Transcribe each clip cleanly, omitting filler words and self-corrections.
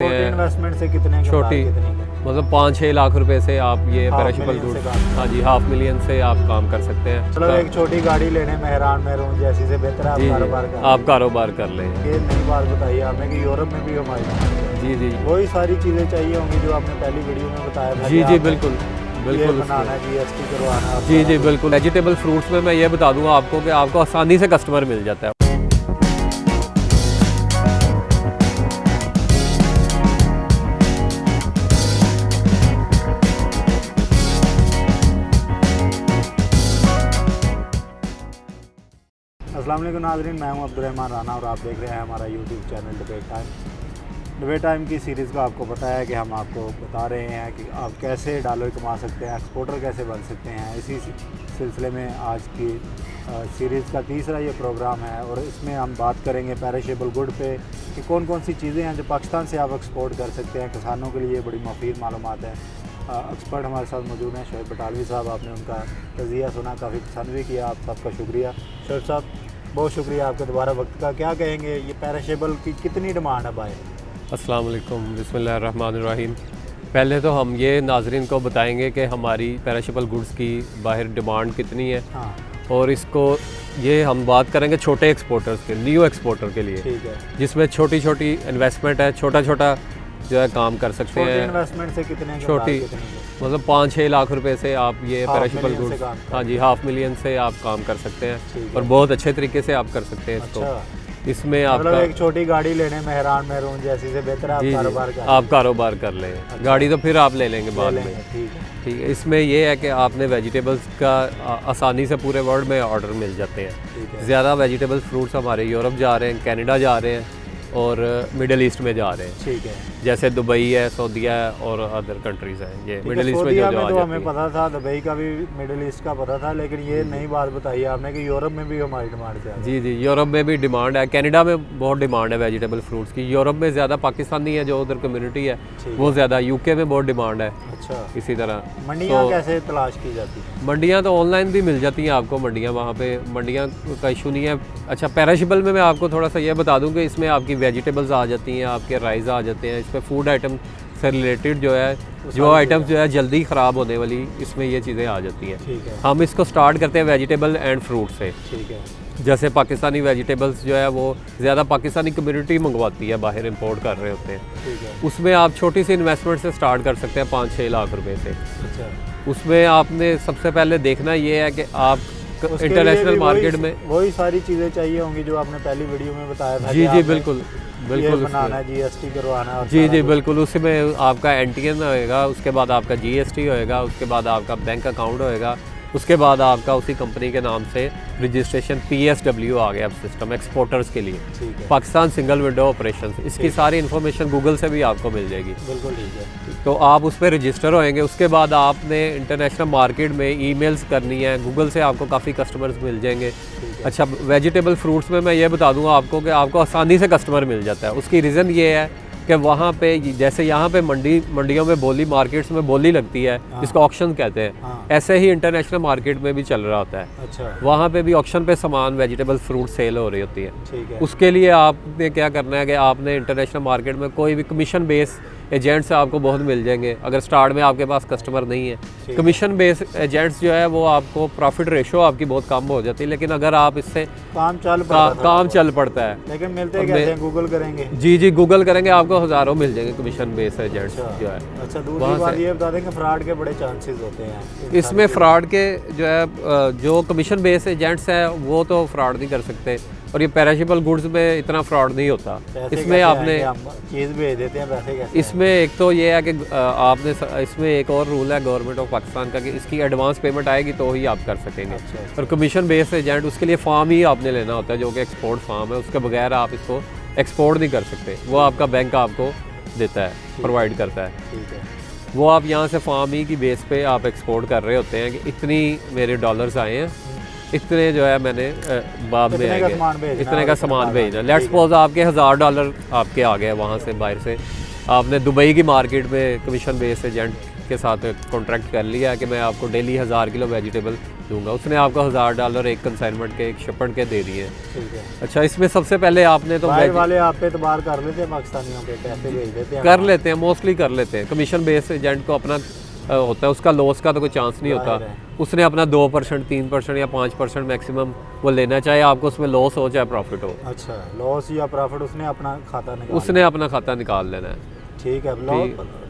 छोटी इन्वेस्टमेंट से कितने का छोटी कितनी का? मतलब 5-6 लाख रुपए से आप ये हाफ पेरिशेबल मिलियन से गुड्स, काम। हाँ जी, $500,000 से आप काम कर सकते हैं। मतलब एक छोटी गाड़ी लेने में हैरान में रहूं जैसी से बेहतर है आप जी कारोबार जी, कर आप कारोबार कर लें। ये नई बात बताइए आपने कि यूरोप में भी हमारी जी जी वही सारी चीज़ें चाहिए होंगी जो आपने पहली वीडियो में बताया था जी कि जी, आपने बिल्कुल ये बिल्कुल बनाना है, GST करवाना है, जी सारा जी कुछ। बिल्कुल। वेजिटेबल फ्रूट्स में मैं ये बता दूंगा आपको कि आपको आसानी से कस्टमर मिल जाता है। अस्सलाम वालेकुम नाज़रीन, मैं हूं अब्दुर्रहमान राना और आप देख रहे हैं हमारा YouTube channel debate time. Debate time की सीरीज़ का आपको पता है कि हम आपको बता रहे हैं कि आप कैसे डॉलर कमा सकते हैं, एक्सपोर्टर कैसे बन सकते हैं। इसी सिलसिले में आज की सीरीज़ का तीसरा ये प्रोग्राम है और इसमें हम बात करेंगे पेरिशेबल गुड पे कि कौन कौन सी चीज़ें हैं जो पाकिस्तान से आप एक्सपोर्ट कर सकते हैं। किसानों के लिए बड़ी मुफीद मालूमात है। एक्सपर्ट हमारे साथ मौजूद हैं शोएब बटालवी साहब। आपने उनका तज़किया सुना, काफ़ी पसंद भी किया, आप सबका शुक्रिया। शोएब साहब बहुत शुक्रिया आपके दोबारा वक्त का। क्या कहेंगे, ये पेरिशेबल की कितनी डिमांड है बाहर? अस्सलाम वालेकुम, बिस्मिल्लाहिर्रहमानिर्रहीम। पहले तो हम ये नाजरीन को बताएंगे कि हमारी पेरिशेबल गुड्स की बाहर डिमांड कितनी है। हाँ और इसको ये हम बात करेंगे छोटे एक्सपोर्टर्स के, न्यू एक्सपोर्टर के लिए, ठीक है। जिसमें छोटी छोटी इन्वेस्टमेंट है, छोटा छोटा जो है काम कर सकते छोटी हैं। इन्वेस्टमेंट से कितने का छोटी कितने का? मतलब 5-6 लाख रुपए से आप ये हाफ पेरिशेबल मिलियन से गुड्स, काम कर हाँ जी, $500,000 से आप काम कर सकते ठीक हैं है। और बहुत अच्छे तरीके से आप कर सकते हैं इसको। अच्छा, इसमें मतलब आपका एक छोटी गाड़ी लेने में हैरान में रहूं जैसी से बेहतर है आप जी कारोबार जी, कर आप कारोबार कर लें। गाड़ी तो फिर आप ले लेंगे बाद में। ठीक है। ठीक है, इसमें ये है कि आपने वेजिटेबल्स का आसानी से पूरे वर्ल्ड में ऑर्डर मिल जाते हैं। ठीक है। ज़्यादा वेजिटेबल फ्रूट्स हमारे यूरोप जा रहे हैं, कनाडा जा रहे हैं और मिडल ईस्ट में जा रहे हैं। ठीक है। जैसे दुबई है, सऊदीया है और अदर कंट्रीज़ हैं। ये ठीक है, मिडल ईस्ट में सऊदीया जो में आ तो जाती हमें है। पता था, दुबई का भी, मिडिल ईस्ट का पता था, लेकिन ये नई बात बताई आपने कि यूरोप में भी हमारी डिमांड ज़्यादा है। जी जी, यूरोप में भी डिमांड है, कनाडा में बहुत डिमांड है वेजिटेबल फ्रूट्स की। यूरोप में ज़्यादा पाकिस्तानी है जो उधर कम्युनिटी है ठीक वो ज़्यादा, यूके में बहुत डिमांड है। अच्छा, इसी तरह मंडियाँ तो कैसे तलाश की जाती हैं? मंडियाँ तो ऑनलाइन भी मिल जाती हैं आपको। मंडियाँ वहाँ पे मंडियाँ का इशू नहीं है। अच्छा, पेरिशेबल में मैं आपको थोड़ा सा ये बता दूं कि इसमें आपकी वेजिटेबल्स आ जाती हैं, आपके राइस आ जाते हैं। इसमें फूड आइटम से रिलेटेड जो है, जो आइटम्स जो है जल्दी ख़राब होने वाली, इसमें ये चीज़ें आ जाती हैं। ठीक है। हम इसको स्टार्ट करते हैं वेजिटेबल एंड फ्रूट से। ठीक है। जैसे पाकिस्तानी वेजिटेबल्स जो है वो ज़्यादा पाकिस्तानी कम्युनिटी मंगवाती है, बाहर इंपोर्ट कर रहे होते हैं। ठीक है। उसमें आप छोटी सी इन्वेस्टमेंट से स्टार्ट कर सकते हैं 5-6 लाख रुपए से। अच्छा, उसमें आपने सबसे पहले देखना ये है कि आप उसके लिए इंटरनेशनल भी मार्केट में वही सारी चीज़ें चाहिए होंगी जो आपने पहली वीडियो में बताया था। जी कि जी आपने बिल्कुल ये बिल्कुल बनाना है, GST करवाना है और जी सारा जी कुछ। बिल्कुल। उसमें आपका NTN होएगा, उसके बाद आपका GST होएगा, उसके बाद आपका बैंक अकाउंट होएगा, उसके बाद आपका उसी कंपनी के नाम से रजिस्ट्रेशन PSW आ गया अब सिस्टम एक्सपोर्टर्स के लिए, ठीक है। Pakistan single window operation. इसकी सारी इन्फॉर्मेशन गूगल से भी आपको मिल जाएगी। बिल्कुल ठीक है। तो आप उस पर रजिस्टर होएंगे। उसके बाद आपने इंटरनेशनल मार्केट में ईमेल्स करनी है, गूगल से आपको काफ़ी कस्टमर्स मिल जाएंगे। अच्छा, वेजिटेबल फ्रूट्स में मैं ये बता दूंगा आपको कि आपको आसानी से कस्टमर मिल जाता है। उसकी रीज़न ये है कि वहाँ पे जैसे यहाँ पे मंडियों में बोली, मार्केट्स में बोली लगती है, जिसको ऑक्शन कहते हैं, हाँ। ऐसे ही इंटरनेशनल मार्केट में भी चल रहा होता है। अच्छा, वहाँ पे भी ऑक्शन पे सामान वेजिटेबल फ्रूट सेल हो रही होती है। ठीक है। उसके लिए आपने क्या करना है कि आपने इंटरनेशनल मार्केट में कोई भी कमीशन बेस एजेंट्स आपको बहुत मिल जाएंगे। अगर स्टार्ट में आपके पास कस्टमर नहीं है, कमीशन बेस एजेंट्स जो है वो आपको प्रॉफिट रेशो आपकी बहुत कम हो जाती है, लेकिन अगर आप इससे काम चल पड़ता है। लेकिन मिलते कैसे हैं? गूगल करेंगे? जी जी, गूगल करेंगे, आपको हज़ारों मिल जाएंगे कमीशन बेस एजेंट्स जो है। अच्छा, दूसरी बात ये बता दें कि फ्रॉड के बड़े चांसेस होते हैं इसमें फ्रॉड के जो है, जो कमीशन बेस एजेंट्स हैं वो तो फ्रॉड नहीं कर सकते, और ये पेरिशेबल गुड्स में इतना फ्रॉड नहीं होता। इसमें आपने चीज़ भेज देते हैं, पैसे कैसे? इसमें एक तो ये है कि आपने इसमें एक और रूल है गवर्नमेंट ऑफ पाकिस्तान का कि इसकी एडवांस पेमेंट आएगी तो ही आप कर सकेंगे। अच्छा। और कमीशन बेस एजेंट, उसके लिए फॉर्म ही आपने लेना होता है जो कि एक्सपोर्ट फॉर्म है। उसके बगैर आप इसको एक्सपोर्ट नहीं कर सकते, वो आपका बैंक आपको देता है, प्रोवाइड करता है। ठीक है। वो आप यहाँ से फॉर्म ही की बेस पे आप एक्सपोर्ट कर रहे होते हैं कि इतनी मेरे डॉलर्स आए हैं, इतने जो है मैंने बाद में आएंगे, इतने का सामान भेजना। लेट्स सपोज आपके $1000 आपके आ गए वहाँ से, बाहर से आपने दुबई की मार्केट में कमीशन बेस एजेंट के साथ कॉन्ट्रैक्ट कर लिया कि मैं आपको डेली 1000 किलो वेजिटेबल दूंगा। उसने आपको $1000 एक कंसाइनमेंट के, एक शिपमेंट के दे दिए। ठीक है। अच्छा, इसमें सबसे पहले आपने तो बाहर वाले आप पे एतबार कर लेते हैं पाकिस्तानियों पे, पैसे भेज देते हैं? कर लेते हैं, मोस्टली कर लेते हैं। कमीशन बेस एजेंट को अपना होता है, उसका लॉस का तो कोई चांस नहीं होता। उसने अपना 2%, 3% या 5% मैक्सिमम वो लेना, चाहे आपको उसमें लॉस हो चाहे प्रॉफिट हो। अच्छा, लॉस या प्रॉफिट उसने अपना खाता निकाल उसने अपना खाता निकाल लेना है। ठीक है।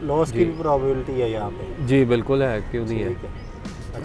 लॉस की भी प्रोबेबिलिटी है यहाँ पे? जी बिल्कुल है, क्यों नहीं है। ठीक है।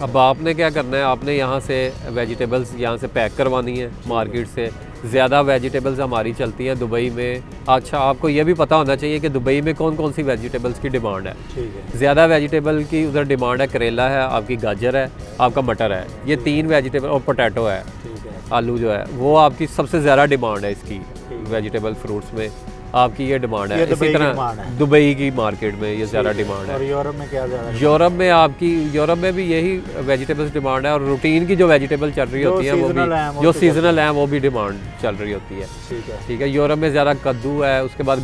अब आपने क्या करना है, आपने यहाँ से वेजिटेबल्स यहाँ से पैक करवानी है मार्केट से। ज़्यादा वेजिटेबल्स हमारी चलती हैं दुबई में। अच्छा, आपको ये भी पता होना चाहिए कि दुबई में कौन कौन सी वेजिटेबल्स की डिमांड है। ठीक है। ज़्यादा वेजिटेबल की उधर डिमांड है, करेला है, आपकी गाजर है, आपका मटर है, ये 3 वेजिटेबल, और पोटैटो है, ठीक है। आलू जो है वो आपकी सबसे ज़्यादा डिमांड है इसकी वेजिटेबल फ्रूट्स में। आपकी ये डिमांड है। इसी तरह दुबई की मार्केट में ये ज़्यादा डिमांड है। और यूरोप में क्या ज़्यादा? यूरोप में आपकी, यूरोप में भी यही वेजिटेबल्स डिमांड है, और रूटीन की जो वेजिटेबल चल रही होती है वो भी, जो सीजनल है वो भी डिमांड चल रही होती है। ठीक है। ठीक है। यूरोप में ज़्यादा कद्दू है, उसके बाद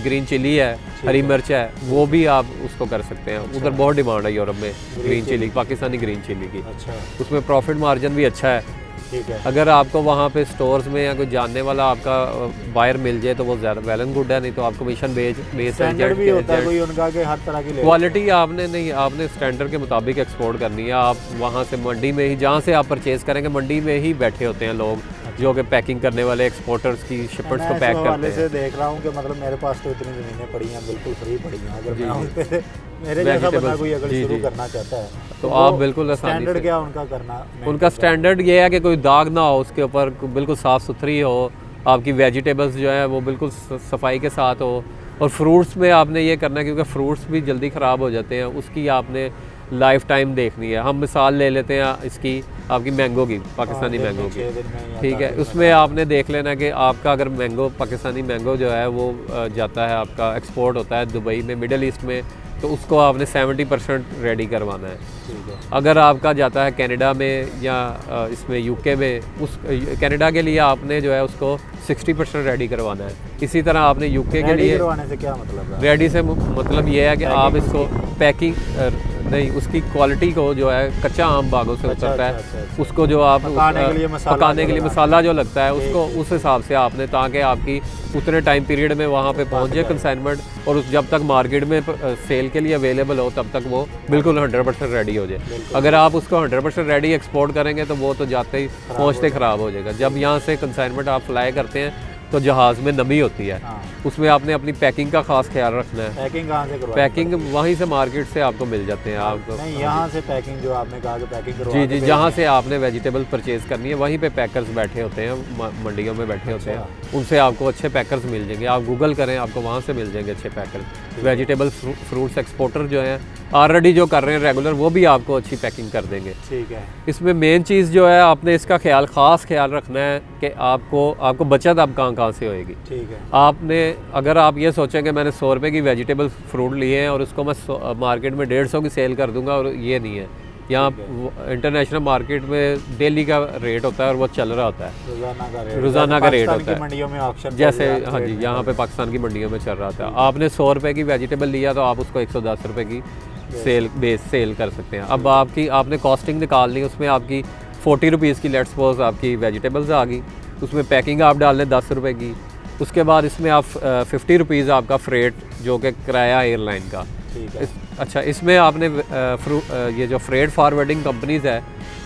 ग्रीन चिली है, हरी मिर्च है, वो भी आप उसको कर सकते हैं। उधर बहुत डिमांड है यूरोप में green chilli, Pakistani green chilli की। अच्छा। उसमें प्रॉफिट मार्जिन भी अच्छा है। ठीक है। अगर आपको वहाँ पे स्टोर्स में या कोई जानने वाला आपका बायर मिल जाए तो वो ज़्यादा वेल एंड गुड है, नहीं तो आपको कमीशन बेस स्टैंडर्ड भी होता है कोई उनका कि हर तरह की क्वालिटी आपने नहीं, आपने स्टैंडर्ड के मुताबिक एक्सपोर्ट करनी है। आप वहाँ से मंडी में ही, जहाँ से आप परचेज़ करेंगे मंडी में ही बैठे होते हैं लोग जो कि पैकिंग करने वाले, एक्सपोर्टर्स की शिपमेंट्स को पैक करते हैं। से देख रहा हूँ कि मतलब मेरे पास तो इतनी ज़मीनें पड़ी हैं, बिल्कुल फ्री पड़ी हैं। अगर मैं उन पे मेरे जैसा बंदा कोई अगर शुरू करना चाहता है तो आप बिल्कुल आसानी से। स्टैंडर्ड क्या उनका करना? उनका स्टैंडर्ड ये है कि कोई दाग ना हो उसके ऊपर, बिल्कुल साफ़ सुथरी हो, आपकी वेजिटेबल्स जो है वो बिल्कुल सफाई के साथ हो। और फ्रूट्स में आपने ये करना है, क्योंकि फ्रूट्स भी जल्दी ख़राब हो जाते हैं, उसकी आपने लाइफ टाइम देखनी है। हम मिसाल ले लेते हैं इसकी, आपकी मैंगो की, पाकिस्तानी मैंगो की। ठीक है। उसमें आपने देख लेना कि आपका अगर मैंगो, पाकिस्तानी मैंगो जो है वो जाता है, आपका एक्सपोर्ट होता है दुबई में, मिडल ईस्ट में, तो उसको आपने 70% रेडी करवाना है। ठीक है। अगर आपका जाता है कनाडा में या इसमें यूके में, उस कनाडा के लिए आपने जो है उसको 60% रेडी करवाना है। इसी तरह आपने यूके के लिए करवाने से क्या मतलब है? रेडी से मतलब ये है कि आप इसको पैकिंग नहीं, उसकी क्वालिटी को जो है कच्चा आम बागों से उतरता है, उसको जो आप पकाने के लिए मसाला जो लगता है उसको उस हिसाब से आपने, ताकि आपकी उतने टाइम पीरियड में वहाँ पे पहुँच जाए कंसाइनमेंट, और जब तक मार्केट में सेल के लिए अवेलेबल हो तब तक वो बिल्कुल 100% रेडी हो जाए। अगर आप उसको 100% रेडी एक्सपोर्ट करेंगे तो वो तो जाते ही पहुँचते ख़राब हो जाएगा। जब यहाँ से कंसाइनमेंट आप फ्लाई करते हैं तो जहाज़ में नमी होती है, उसमें आपने अपनी पैकिंग का खास ख्याल रखना है। पैकिंग कहाँ से करवानी? पैकिंग वहीं से मार्केट से आपको मिल जाते हैं। आपको नहीं, यहाँ से पैकिंग जो आपने कहा कि पैकिंग करवा, जी, जहाँ से आपने वेजिटेबल परचेज़ करनी है वहीं पे पैकर्स बैठे होते हैं, मंडियों में बैठे होते हैं, उनसे आपको अच्छे पैकर्स मिल जाएंगे। आप गूगल करें, आपको वहाँ से मिल जाएंगे अच्छे पैकर्स। वेजिटेबल फ्रूट्स एक्सपोर्टर जो हैं ऑलरेडी जो कर रहे हैं रेगुलर, वो भी आपको अच्छी पैकिंग कर देंगे। ठीक है। इसमें मेन चीज़ जो है, आपने इसका खास ख्याल रखना है कि आपको बचत अब कहाँ से होएगी। ठीक है। आपने, अगर आप ये सोचें कि मैंने 100 रुपये की वेजिटेबल फ्रूट लिए हैं और उसको मैं मार्केट में 150 की सेल कर दूंगा, और ये नहीं है। यहाँ इंटरनेशनल मार्केट में डेली का रेट होता है और वो चल रहा होता है, रोज़ाना का रेट होता है। मंडियों में ऑक्शन जैसे हाँ जी, यहाँ पे पाकिस्तान की मंडियों में चल रहा था। आपने 100 रुपये की वेजिटेबल लिया तो आप उसको 110 रुपये की सेल कर सकते हैं। अब आपने कॉस्टिंग निकालनी है, उसमें आपकी 40 रुपीज़ की, लेट्स सपोज आपकी वेजिटेबल्स आ गई, उसमें पैकिंग आप डाल लें 10 रुपये की। उसके बाद इसमें आप 50 रुपीज़ आपका फ्रेट, जो कि किराया एयरलाइन का। अच्छा, इसमें आपने ये जो फ्रेट फॉरवर्डिंग कंपनीज़ है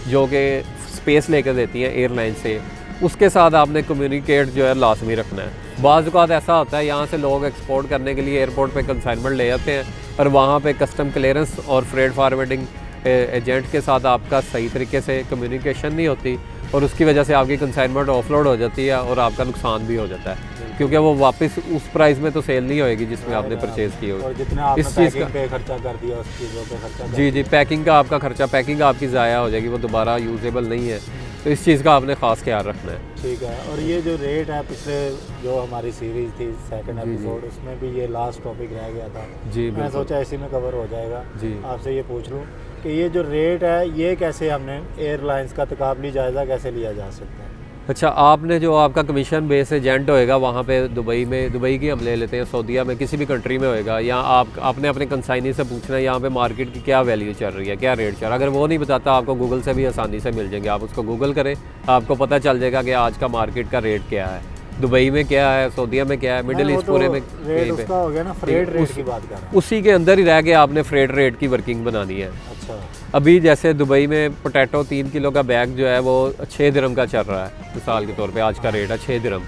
जो कि स्पेस लेकर देती हैं एयरलाइन से, उसके साथ आपने कम्युनिकेट जो है लाजमी रखना है। बाज़ औक़ात ऐसा होता है, यहाँ से लोग एक्सपोर्ट करने के लिए एयरपोर्ट पे कंसाइनमेंट ले जाते हैं और वहाँ पे कस्टम क्लियरेंस और फ्रेट फॉरवर्डिंग एजेंट के साथ आपका सही तरीके से कम्युनिकेशन नहीं होती, और उसकी वजह से आपकी कंसाइनमेंट ऑफलोड हो जाती है और आपका नुकसान भी हो जाता है, क्योंकि वो वापस उस प्राइस में तो सेल नहीं होएगी जिसमें आपने परचेज़ की होगी। इस चीज़ का खर्चा कर दिया, उस चीज़ों पे खर्चा। जी, पैकिंग का आपका खर्चा, पैकिंग आपकी ज़ाया हो जाएगी, वो दोबारा यूजेबल नहीं है, तो इस चीज़ का आपने ख़ास ख्याल रखना है। ठीक है। और ये जो रेट है, पिछले जो हमारी सीरीज़ थी सेकंड एपिसोड, उसमें भी ये लास्ट टॉपिक रह गया था। जी, मैं सोचा इसी में कवर हो जाएगा। जी, आपसे ये पूछ लूँ कि ये जो रेट है, ये कैसे हमने एयरलाइंस का तकाबली जायज़ा कैसे लिया जा सकता है? अच्छा, आपने जो आपका कमीशन बेस एजेंट होएगा वहाँ पे दुबई में, दुबई की हम ले लेते हैं, सऊदीया में, किसी भी कंट्री में होएगा, या आपने अपने कंसाइनी से पूछना है यहाँ पे मार्केट की क्या वैल्यू चल रही है, क्या रेट चल रहा है। अगर वो नहीं बताता, आपको गूगल से भी आसानी से मिल जाएंगे। आप उसको गूगल करें, आपको पता चल जाएगा कि आज का मार्केट का रेट क्या है, दुबई में क्या है, सऊदीया में क्या है, मिडिल ईस्ट पूरे में रेट उसका हो गया ना, फ्रेट रेट की बात कर रहा हूं। उसी के अंदर ही रह के आपने फ्रेट रेट की वर्किंग बनानी है। अच्छा, अभी जैसे दुबई में पोटैटो 3 किलो का बैग जो है वो 6 दिरहम का चल रहा है, मिसाल के तौर पे आज का रेट है 6 दिरहम।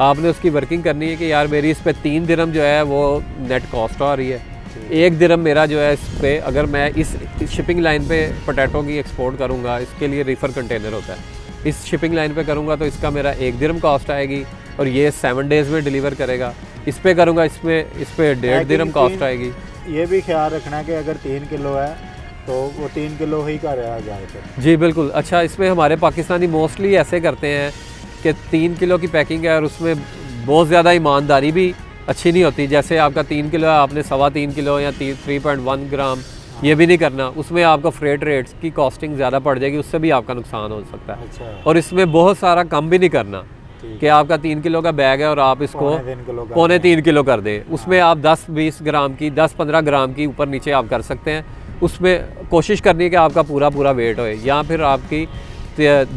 आपने उसकी वर्किंग करनी है कि यार मेरी इस पे 3 दिरहम जो है वो नेट कॉस्ट आ रही है, 1 दिरहम मेरा जो है इस पे, अगर मैं इस शिपिंग लाइन पे पोटैटो की एक्सपोर्ट करूँगा, इसके लिए रीफर कंटेनर होता है, इस शिपिंग लाइन पे करूँगा तो इसका मेरा 1 दिरहम कॉस्ट आएगी और ये 7 डेज़ में डिलीवर करेगा। इस पे करूँगा, इस पे 1.5 दिरहम कॉस्ट आएगी। ये भी ख्याल रखना है कि अगर 3 किलो है तो वो 3 किलो ही का रहा जाए फिर। जी बिल्कुल। अच्छा, इसमें हमारे पाकिस्तानी मोस्टली ऐसे करते हैं कि 3 किलो की पैकिंग है और उसमें बहुत ज़्यादा ईमानदारी भी अच्छी नहीं होती। जैसे आपका 3 किलो है, आपने 3.25 किलो या 3.1 ग्राम, ये भी नहीं करना। उसमें आपको फ्रेट रेट्स की कॉस्टिंग ज़्यादा पड़ जाएगी, उससे भी आपका नुकसान हो सकता है। अच्छा। और इसमें बहुत सारा कम भी नहीं करना कि आपका 3 किलो का बैग है और आप इसको 3.25 किलो कर दें। उसमें आप 10-20 ग्राम की, 10-15 ग्राम की ऊपर नीचे आप कर सकते हैं। उसमें कोशिश करनी है कि आपका पूरा पूरा वेट होए, या फिर आपकी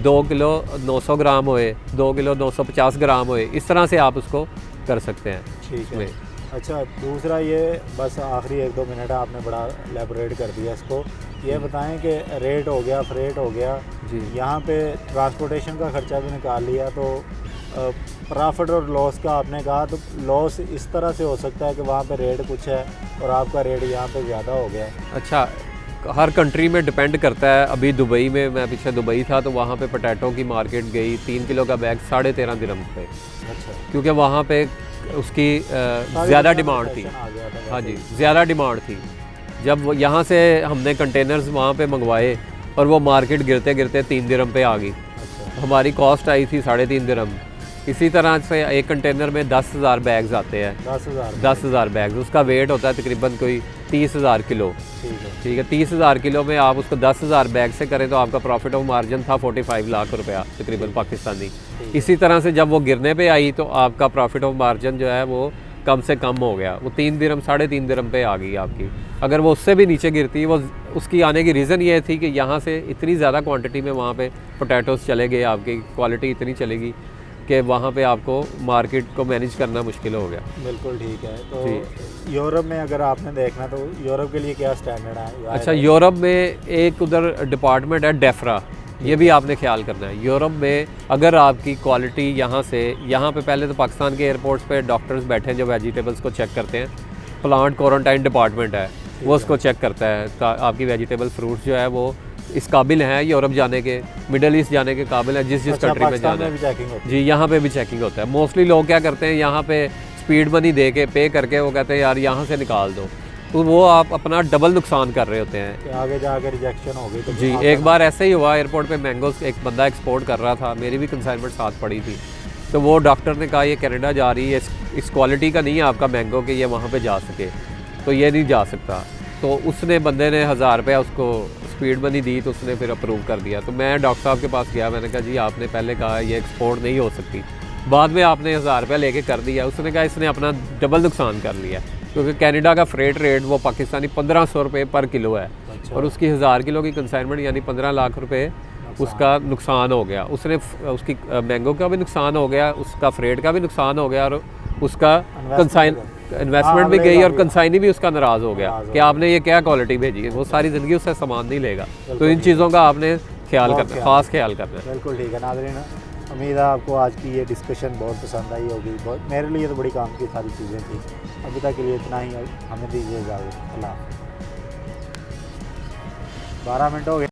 2 किलो 900 ग्राम होए, 2 किलो 950 ग्राम होए, इस तरह से आप उसको कर सकते हैं। ठीक है। अच्छा, दूसरा ये बस आखिरी 1-2 मिनट है, आपने बड़ा एलेबोरेट कर दिया इसको। ये बताएं कि रेट हो गया, फ्रेट हो गया जी, यहाँ पे ट्रांसपोर्टेशन का ख़र्चा भी निकाल लिया, तो प्रॉफिट और लॉस का आपने कहा, तो लॉस इस तरह से हो सकता है कि वहाँ पे रेट कुछ है और आपका रेट यहाँ पे ज़्यादा हो गया। अच्छा, हर कंट्री में डिपेंड करता है। अभी दुबई में, मैं पीछे दुबई था तो वहाँ पे पोटैटो की मार्केट गई, 3 किलो का बैग 13.5 दिरहम पे। अच्छा, क्योंकि वहाँ पे उसकी ज़्यादा डिमांड थी। हाँ जी, ज़्यादा डिमांड थी। जब यहाँ से हमने कंटेनर्स वहाँ पे मंगवाए और वो मार्केट गिरते गिरते 3 दिरहम पे आ गई। अच्छा, हमारी कॉस्ट आई थी 3.5 दिरहम। इसी तरह से एक कंटेनर में 10,000 बैग्स आते हैं। 10,000 बैग्स, उसका वेट होता है तकरीबन कोई 30,000 किलो। ठीक है, 30,000 किलो में आप उसको 10,000 बैग से करें तो आपका प्रॉफिट ऑफ मार्जिन था 45 लाख रुपया तकरीबन पाकिस्तानी। इसी तरह से जब वो गिरने पे आई तो आपका प्रॉफिट ऑफ मार्जिन जो है वो कम से कम हो गया, वो 3 दिरहम 3.5 दिरहम पे आ गई आपकी। अगर वो उससे भी नीचे गिरती, वो उसकी आने की रीज़न ये थी कि यहाँ से इतनी ज़्यादा क्वांटिटी में वहाँ पे पोटैटोज़ चले गए, आपकी क्वालिटी इतनी चलेगी कि वहाँ पे आपको मार्केट को मैनेज करना मुश्किल हो गया। बिल्कुल ठीक है। तो यूरोप में अगर आपने देखना तो यूरोप के लिए क्या स्टैंडर्ड है? अच्छा, यूरोप में एक उधर डिपार्टमेंट है डेफ्रा, ये भी आपने ख्याल करना है। यूरोप में अगर आपकी क्वालिटी यहाँ पे पहले तो पाकिस्तान के एयरपोर्ट्स पे डॉक्टर्स बैठे हैं जो वेजिटेबल्स को चेक करते हैं। प्लांट क्वारंटाइन डिपार्टमेंट है, वो उसको चेक करता है आपकी वेजिटेबल फ्रूट्स जो है वो इस काबिल हैं यूरोप जाने के, मिडल ईस्ट जाने के काबिल है, जिस कंट्री में जाना है। जी, यहाँ पे भी चेकिंग होता है। मोस्टली लोग क्या करते हैं, यहाँ पे स्पीड मनी दे के पे करके वो कहते हैं यार यहाँ से निकाल दो, तो वो आप अपना डबल नुकसान कर रहे होते हैं। आगे जाकर रिजेक्शन हो गई तो जी, एक बार ऐसे ही हुआ, एयरपोर्ट पे मैंगोस एक बंदा एक्सपोर्ट कर रहा था, मेरी भी कंसाइनमेंट साथ पड़ी थी, तो वो डॉक्टर ने कहा ये कनाडा जा रही है, इस क्वालिटी का नहीं है आपका मैंगो कि ये वहाँ पे जा सके, तो ये नहीं जा सकता। तो उसने बंदे ने 1000 रुपया उसको स्पीड मनी दी, तो उसने फिर अप्रूव कर दिया। तो मैं डॉक्टर साहब के पास गया, मैंने कहा जी आपने पहले कहा ये एक्सपोर्ट नहीं हो सकती, बाद में आपने 1000 रुपया लेके कर दिया। उसने कहा इसने अपना डबल नुकसान कर लिया, क्योंकि कनाडा का फ्रेट रेट वो पाकिस्तानी 1500 रुपये पर किलो है। अच्छा। और उसकी 1000 किलो की कंसाइनमेंट यानी 15 लाख रुपये उसका नुकसान हो गया। उसने उसकी मैंगो का भी नुकसान हो गया, उसका फ्रेट का भी नुकसान हो गया, और उसका इन्वेस्टमेंट भी गई, और कंसाइनी भी उसका नाराज़ हो गया कि आपने ये क्या क्वालिटी भेजी है, वो सारी ज़िंदगी उससे सामान नहीं लेगा। तो इन चीज़ों का आपने ख्याल करना, खास ख्याल करना है। बिल्कुल ठीक है। नाज़रीन, उम्मीद है आपको आज की ये डिस्कशन बहुत पसंद आई होगी। बहुत मेरे लिए तो बड़ी काम की सारी चीज़ें थी। अभी तक के लिए इतना ही, हमें दीजिए इजाज़त। अल्लाह। 12 मिनट हो गए।